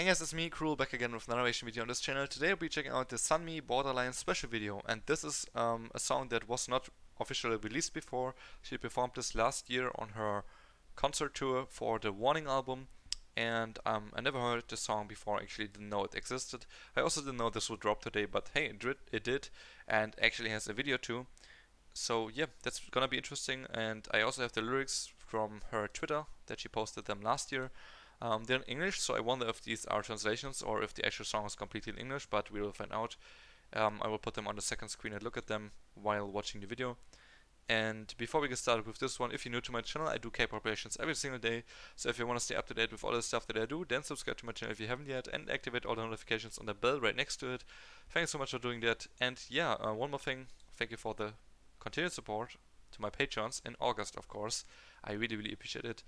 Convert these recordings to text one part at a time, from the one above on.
Hey guys, it's me, Cruel, back again with another reaction video on this channel. Today I'll be checking out the SUNMI Borderline special video, and this is a song that was not officially released before. She performed this last year on her concert tour for the Warning album, and I never heard the song before, actually didn't know it existed. I also didn't know this would drop today, but hey, it did, and actually has a video too. So yeah, that's gonna be interesting, and I also have the lyrics from her Twitter that she posted them last year. They're in English, so I wonder if these are translations or if the actual song is completely in English, but we will find out. I will put them on the second screen and look at them while watching the video. And before we get started with this one, if you're new to my channel, I do K-pop reactions every single day, so if you want to stay up to date with all the stuff that I do, then subscribe to my channel if you haven't yet, and activate all the notifications on the bell right next to it. Thanks so much for doing that, and yeah, one more thing, thank you for the continued support to my patrons in August, of course. I really appreciate it.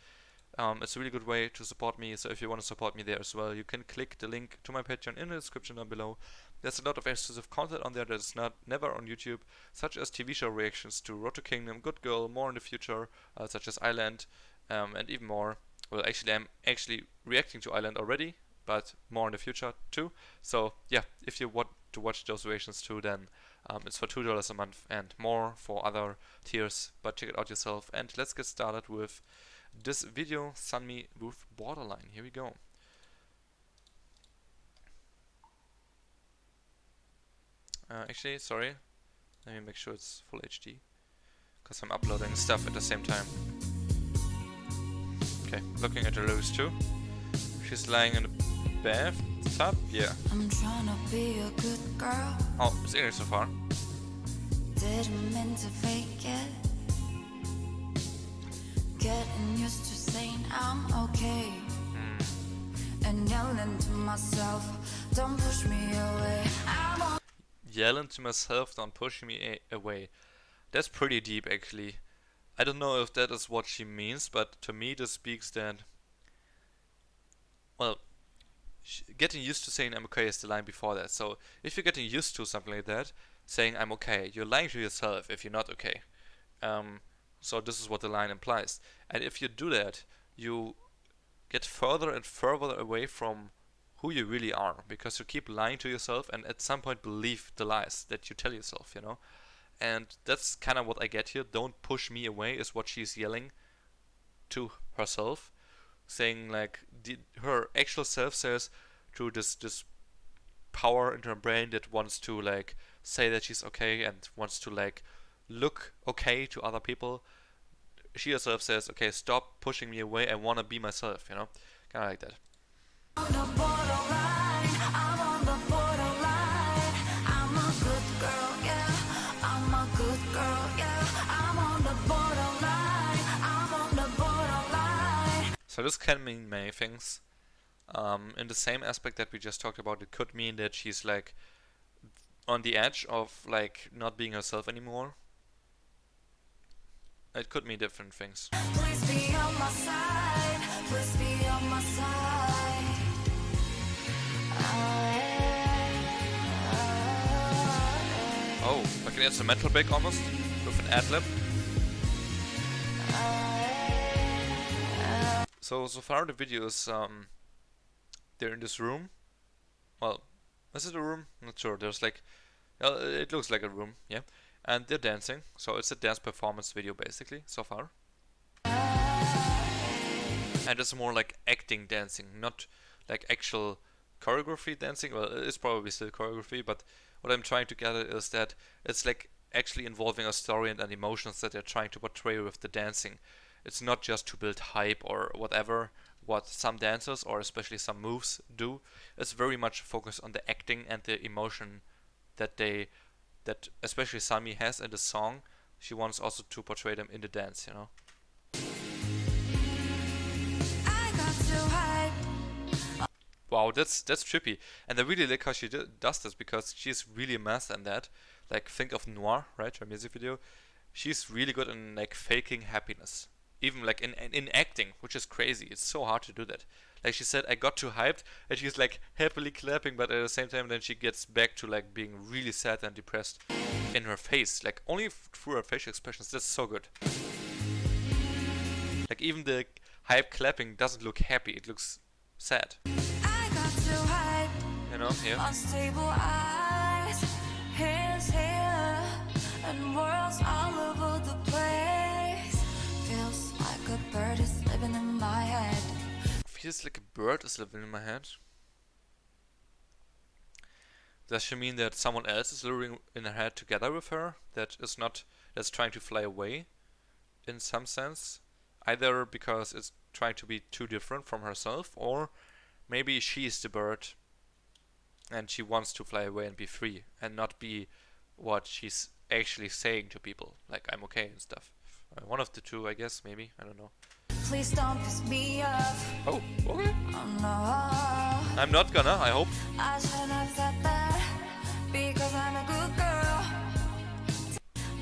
It's a really good way to support me, so if you want to support me there as well, you can click the link to my Patreon in the description down below. There's a lot of exclusive content on there that is never on YouTube, such as TV show reactions to Road to Kingdom, Good Girl, more in the future, such as Island, and even more. Well, actually, I'm actually reacting to Island already, but more in the future too. So yeah, if you want to watch those reactions too, then it's for $2 a month and more for other tiers, but check it out yourself. And let's get started with this video, SUNMI with Borderline. Here we go. Actually, sorry, let me make sure it's full HD, because I'm uploading stuff at the same time. Okay, looking at the lyrics too. She's lying in a bathtub, yeah. I'm trying to be a good girl. Oh, it's English so far. Didn't mean to fake it. Getting used to saying I'm okay. And yelling to myself, don't push me away. Yelling to myself, don't push me away. That's pretty deep, actually. I don't know if that is what she means, but to me this speaks that, well, getting used to saying I'm okay is the line before that. So if you're getting used to something like that, saying I'm okay, you're lying to yourself if you're not okay. So this is what the line implies. And if you do that, you get further and further away from who you really are, because you keep lying to yourself and at some point believe the lies that you tell yourself, you know? And that's kind of what I get here. Don't push me away is what she's yelling to herself, saying like her actual self says through this power in her brain that wants to like say that she's okay and wants to like look okay to other people. She herself says, okay, stop pushing me away, I want to be myself, you know? Kind of like that. On the borderline, I'm on the borderline. I'm a good girl, yeah. I'm a good girl, yeah. I'm on the borderline. I'm on the borderline. So this can mean many things. In the same aspect that we just talked about, it could mean that she's like on the edge of like not being herself anymore. It could mean different things. Please be on my side. Please be on my side. Oh, like an instrumental break almost, with an ad-lib. So far the video is, they're in this room. Well, is it a room? Not sure. There's like, it looks like a room, yeah. And they're dancing, so it's a dance performance video basically, so far. And it's more like acting dancing, not like actual choreography dancing. Well, it's probably still choreography, but what I'm trying to get at is that it's like actually involving a story and an emotions that they're trying to portray with the dancing. It's not just to build hype or whatever, what some dancers or especially some moves do. It's very much focused on the acting and the emotion that especially SUNMI has in the song. She wants also to portray them in the dance, you know. I got too hype. Wow, that's trippy, and I really like how she does this, because she's really a master in that. Like, think of Noir, right, her music video. She's really good in like faking happiness, even like in acting, which is crazy. It's so hard to do that. Like she said, I got too hyped, and she's like happily clapping, but at the same time then she gets back to like being really sad and depressed in her face, like only through her facial expressions. That's so good. Like even the hype clapping doesn't look happy, it looks sad. I got to hide. You know, here. Unstable eyes, his hair, and worlds all over the place. Feels like a bird is living in my head. Feels like a bird is living in my head. Does she mean that someone else is living in her head together with her? That's trying to fly away, in some sense. Either because it's trying to be too different from herself, or maybe she's the bird and she wants to fly away and be free and not be what she's actually saying to people, like I'm okay and stuff. One of the two, I guess, maybe. I don't know. Please don't piss me off. Oh, okay. Oh no. I'm not gonna, I hope. I shouldn't have said that because I'm a good girl.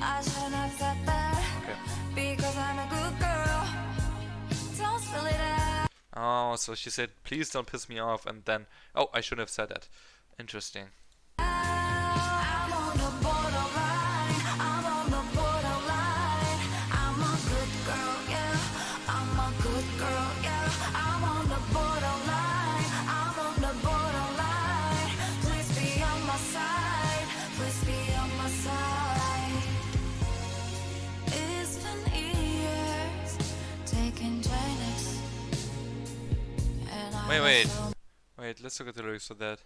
I shouldn't have said that because I'm a good girl. Don't spill it out. Oh, so she said, please don't piss me off, and then, oh, I shouldn't have said that. Interesting. I'm on the borderline. I'm on the borderline. I'm a good girl, yeah. I'm a good girl, yeah. I'm on the borderline. I'm on the borderline. Please be on my side. Please be on my side. It's been years taking Xanax. And I Wait, let's look at the lyrics for that.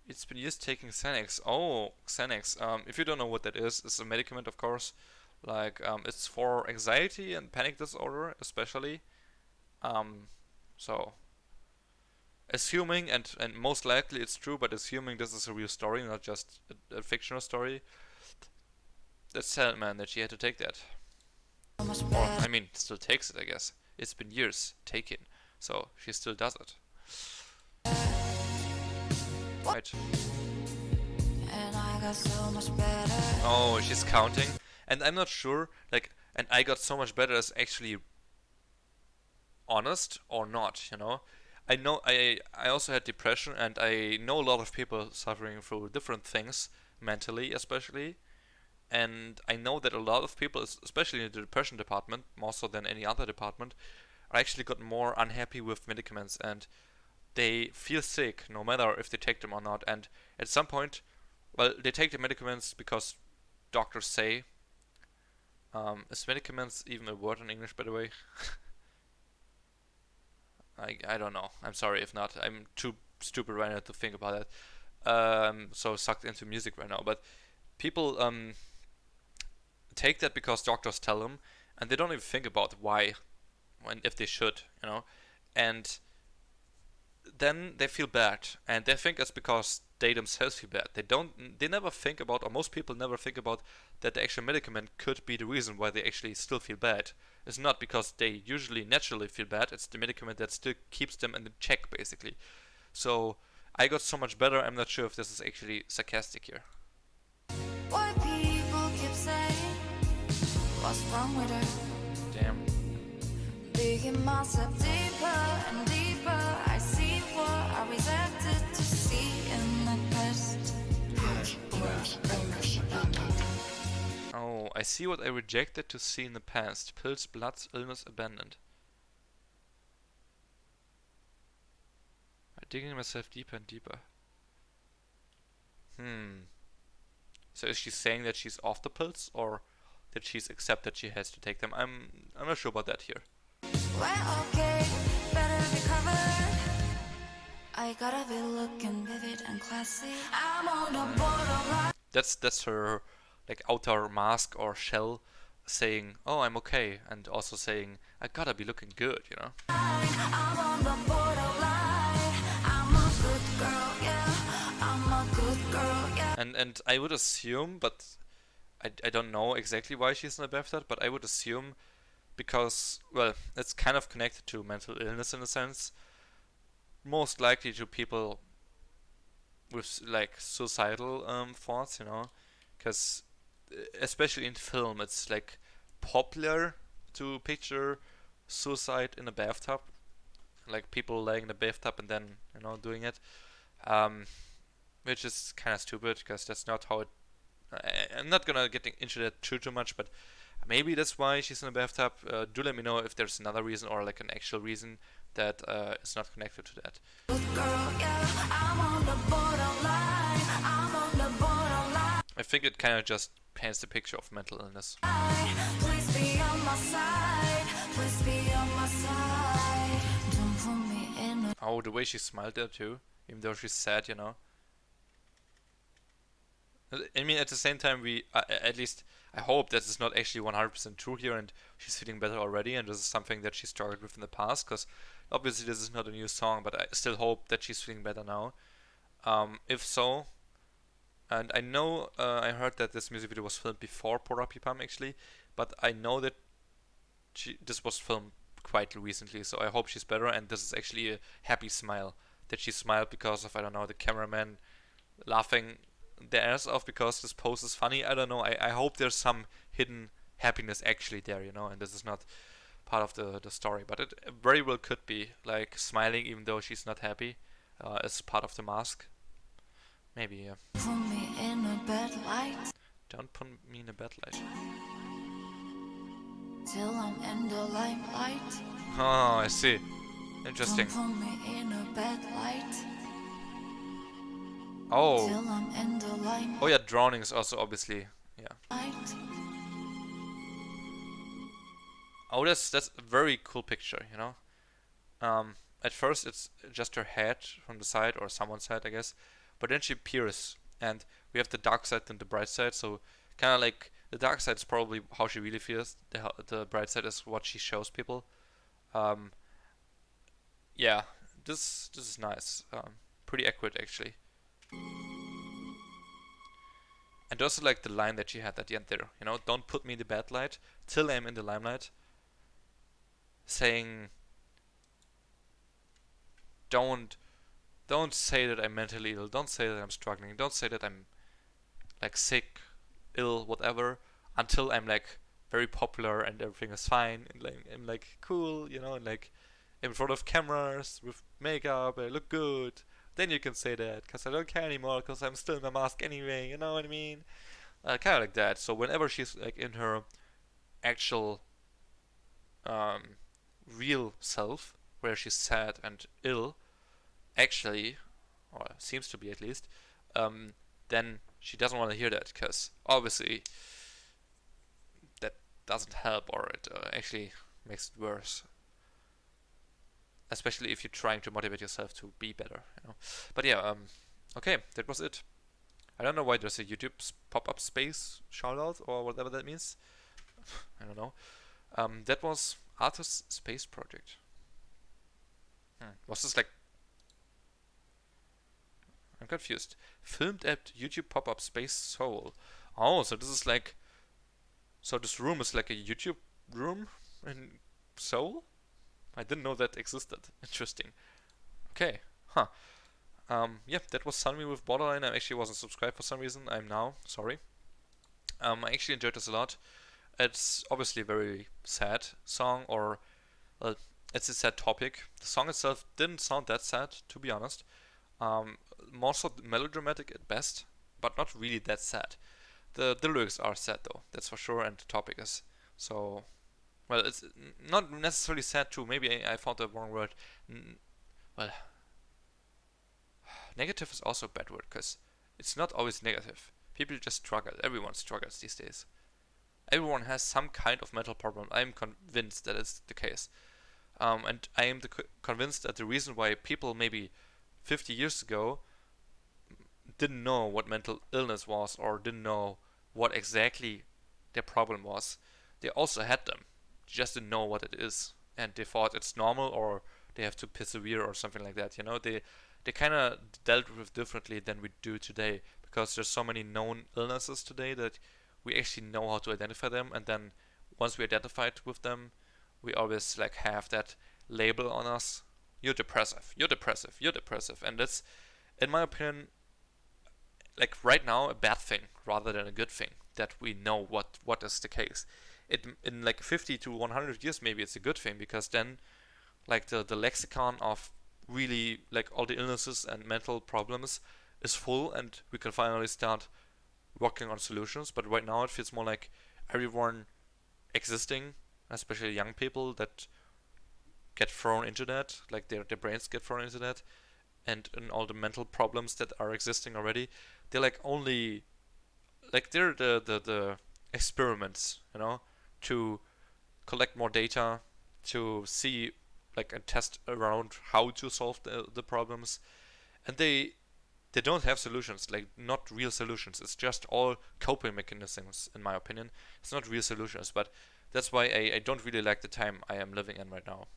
It's been years taking Xanax. Oh, Xanax. If you don't know what that is, it's a medicament, of course. Like, it's for anxiety and panic disorder, especially. So, assuming, and most likely it's true, but assuming this is a real story, not just a fictional story, that's sad, man, that she had to take that. Or, I mean, still takes it, I guess. It's been years taken, so she still does it. Right. And I got so much better. Oh, she's counting. And I'm not sure, like, and I got so much better is actually honest or not, you know? I know I also had depression, and I know a lot of people suffering through different things, mentally especially. And I know that a lot of people, especially in the depression department, more so than any other department, are actually got more unhappy with medicaments, and they feel sick no matter if they take them or not. And at some point, well, they take the medicaments because doctors say. Is medicaments even a word in English, by the way? I don't know. I'm sorry if not. I'm too stupid right now to think about that. So sucked into music right now. But people take that because doctors tell them, and they don't even think about why, when if they should, you know. And then they feel bad, and they think it's because they themselves feel bad. They never think about, or most people never think about, that the actual medicament could be the reason why they actually still feel bad. It's not because they usually naturally feel bad, it's the medicament that still keeps them in the check, basically. So, I got so much better. I'm not sure if this is actually sarcastic here. Why people keep saying, what's wrong with her? Damn. Digging myself deeper and deeper, I see what I resented to see in the past. Oh, I see what I rejected to see in the past. Pills, bloods, illness, abandoned. I'm digging myself deeper and deeper. So is she saying that she's off the pills, or that she's accepted she has to take them? I'm not sure about that here. Well, okay, better be covered. I gotta be looking vivid and classy. I'm on the borderline. That's her, like, outer mask or shell saying, oh, I'm okay, and also saying, I gotta be looking good, you know? I'm on the borderline. I'm a good girl, yeah. I'm a good girl, yeah. And I would assume, but I don't know exactly why she's in a bathtub, but I would assume because, well, it's kind of connected to mental illness in a sense. Most likely to people with, like, suicidal thoughts, you know? Because, especially in film, it's, like, popular to picture suicide in a bathtub. Like, people laying in a bathtub and then, you know, doing it. Which is kind of stupid, because that's not how it... I'm not gonna get into that too much, but maybe that's why she's in a bathtub. Do let me know if there's another reason, or like an actual reason that is not connected to that. Good girl, yeah. think it kind of just paints the picture of mental illness. Please be on my side. Please be on my side. Don't put me in a Oh, the way she smiled there too, even though she's sad, you know. I mean, at the same time, at least I hope that it's not actually 100% true here, and she's feeling better already, and this is something that she struggled with in the past. Because obviously this is not a new song, but I still hope that she's feeling better now. If so, and I know I heard that this music video was filmed before Pora Pipam actually, but I know that this was filmed quite recently, so I hope she's better. And this is actually a happy smile that she smiled because of, I don't know, the cameraman laughing their ass off because this pose is funny. I don't know. I hope there's some hidden happiness actually there, you know, and this is not part of the story, but it very well could be, like smiling even though she's not happy, as part of the mask. Maybe, yeah. put me in a bad light Don't put me in a bad light. till I'm in the limelight. Oh, I see. Interesting. Don't put me in a bad light Oh. till I'm in the limelight. Oh yeah, drowning is also obviously, yeah. Oh, that's a very cool picture, you know. At first it's just her head from the side, or someone's head, I guess. But then she appears, and we have the dark side and the bright side. So kind of like the dark side is probably how she really feels. The bright side is what she shows people. Um, yeah, this is nice. Pretty accurate actually. And also like the line that she had at the end there, you know, don't put me in the bad light till I'm in the limelight. Saying, don't say that I'm mentally ill. Don't say that I'm struggling. Don't say that I'm like sick, ill, whatever, until I'm like very popular and everything is fine and like I'm like cool, you know, and like in front of cameras with makeup, I look good. Then you can say that, because I don't care anymore, because I'm still in my mask anyway. You know what I mean? Kind of like that. So whenever she's like in her actual um, real self, where she's sad and ill, actually, or seems to be at least, then she doesn't want to hear that, because obviously that doesn't help, or it actually makes it worse. Especially if you're trying to motivate yourself to be better, you know. But yeah, okay, that was it. I don't know why there's a YouTube pop-up space shoutout or whatever that means. I don't know. That was Arthur's Space Project. Was this like... I'm confused. Filmed at YouTube pop-up space Seoul. Oh, so this is like... So this room is like a YouTube room in Seoul? I didn't know that existed. Interesting. Okay. Huh. Yeah, that was SUNMI with Borderline. I actually wasn't subscribed for some reason. I'm now. Sorry. I actually enjoyed this a lot. It's obviously a very sad song, or well, it's a sad topic. The song itself didn't sound that sad, to be honest. More so melodramatic at best, but not really that sad. The lyrics are sad though, that's for sure, and the topic is. So, well, it's not necessarily sad too. Maybe I found the wrong word. Well, negative is also a bad word, because it's not always negative. People just struggle. Everyone struggles these days. Everyone has some kind of mental problem. I'm convinced that is the case. And I am convinced that the reason why people maybe 50 years ago didn't know what mental illness was, or didn't know what exactly their problem was, they also had them. They just didn't know what it is. And they thought it's normal, or they have to persevere, or something like that. You know, they kind of dealt with differently than we do today, because there's so many known illnesses today that we actually know how to identify them, and then once we identified with them, we always like have that label on us. You're depressive, you're depressive, you're depressive. And that's, in my opinion, like right now, a bad thing rather than a good thing, that we know what is the case. It, in like 50 to 100 years maybe it's a good thing, because then like the lexicon of really like all the illnesses and mental problems is full, and we can finally start working on solutions. But right now it feels more like everyone existing, especially young people that get thrown into that, like their brains get thrown into that, and all the mental problems that are existing already, they're like only like they're the experiments, you know, to collect more data, to see like and test around how to solve the problems, and they don't have solutions, like not real solutions. It's just all coping mechanisms, in my opinion. It's not real solutions, but that's why I don't really like the time I am living in right now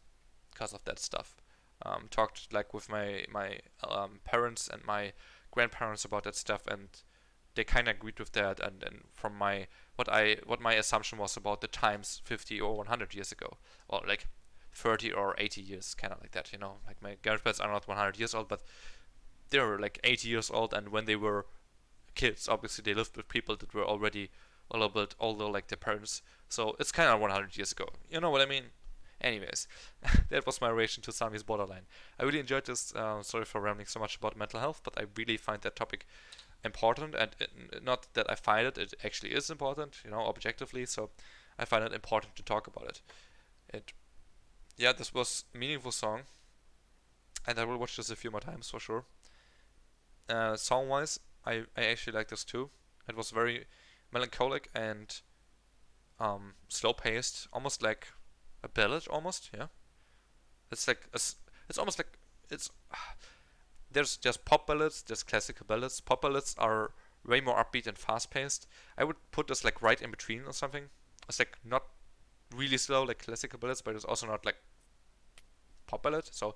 because of that stuff. Talked like with my parents and my grandparents about that stuff, and they kind of agreed with that. And from what my assumption was about the times 50 or 100 years ago, or like 30 or 80 years, kind of like that. You know, like my grandparents are not 100 years old, but they were like 80 years old, and when they were kids, obviously they lived with people that were already a little bit older, like their parents. So it's kind of 100 years ago. You know what I mean? Anyways, that was my reaction to Sami's Borderline. I really enjoyed this. Sorry for rambling so much about mental health, but I really find that topic important, and not that I find it, it actually is important, you know, objectively. So I find it important to talk about it. And yeah, this was a meaningful song, and I will watch this a few more times for sure. Song wise, I actually like this too. It was very melancholic and slow paced, almost like a ballad, almost. Yeah, it's like it's almost like it's there's just pop ballads, there's classical ballads. Pop ballads are way more upbeat and fast paced. I would put this like right in between or something. It's like not really slow like classical ballads, but it's also not like pop ballad. So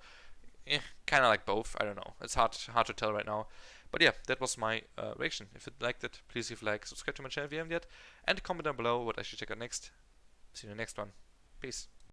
kind of like both. I don't know. It's hard to tell right now. But yeah, that was my reaction. If you liked it, please leave a like, subscribe to my channel if you haven't yet, and comment down below what I should check out next. See you in the next one. Peace.